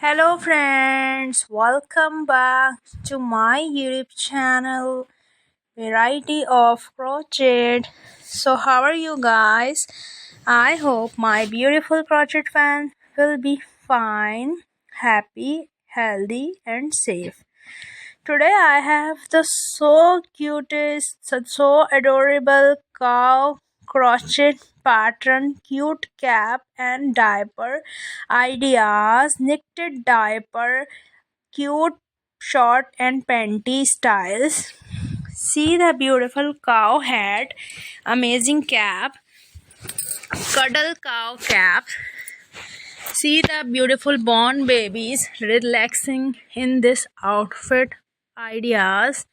Hello friends, welcome back to my YouTube channel Variety of Crochet. So how are you guys? I hope my beautiful crochet fan will be fine, happy, healthy and safe. Today I have the so cutest, so adorable cow crochet pattern, cute cap and diaper ideas, knitted diaper, cute short and panty styles. See the beautiful cow hat, amazing cap, cuddle cow cap. See the beautiful born babies relaxing in this outfit ideas.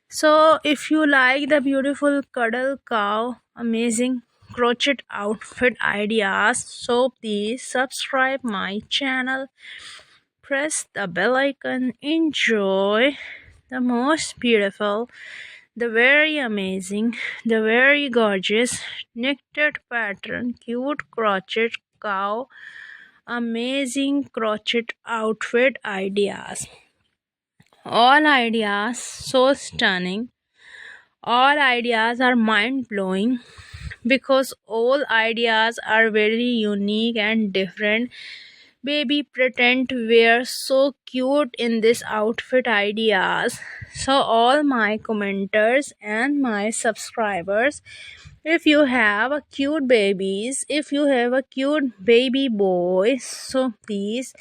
So if you like the beautiful cuddle cow amazing crochet outfit ideas, so please subscribe my channel, press the bell icon, enjoy the most beautiful, the very amazing, the very gorgeous knitted pattern cute crochet cow amazing crochet outfit ideas. All ideas so stunning, all ideas are mind-blowing because all ideas are very unique and different. Baby pretend to wear so cute in this outfit ideas. So all my commenters and my subscribers, if you have a cute babies, if you have a cute baby boy, so please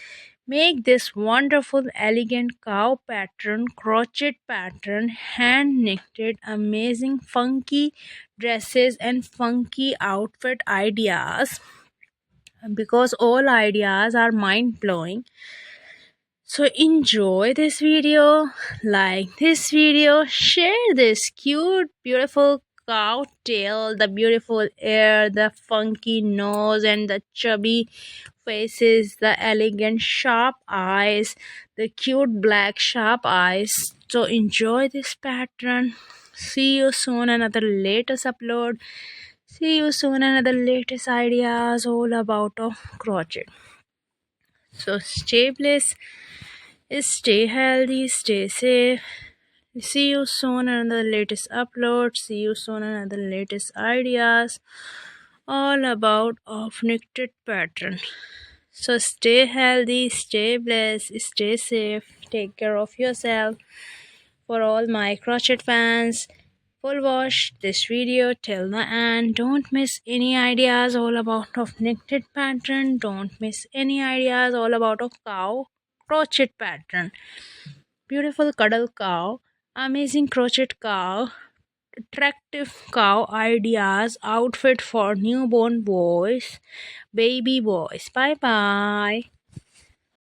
make this wonderful elegant cow pattern crochet pattern hand knitted amazing funky dresses and funky outfit ideas because all ideas are mind-blowing. So enjoy this video, like this video, share this cute beautiful cow tail, the beautiful ear, the funky nose and the chubby faces, the elegant sharp eyes, the cute black sharp eyes. So enjoy this pattern. See you soon another latest upload. See you soon another latest ideas all about crochet. So stay blessed, stay healthy, stay safe. See you soon another latest upload. See you soon another latest ideas all about knitted pattern. So stay healthy, stay blessed, stay safe, take care of yourself. For all my crochet fans, full watch this video till the end. Don't miss any ideas all about knitted pattern. Don't miss any ideas all about cow crochet pattern. Beautiful cuddle cow, amazing crochet cow, attractive cow ideas, outfit for newborn boys, baby boys. Bye bye.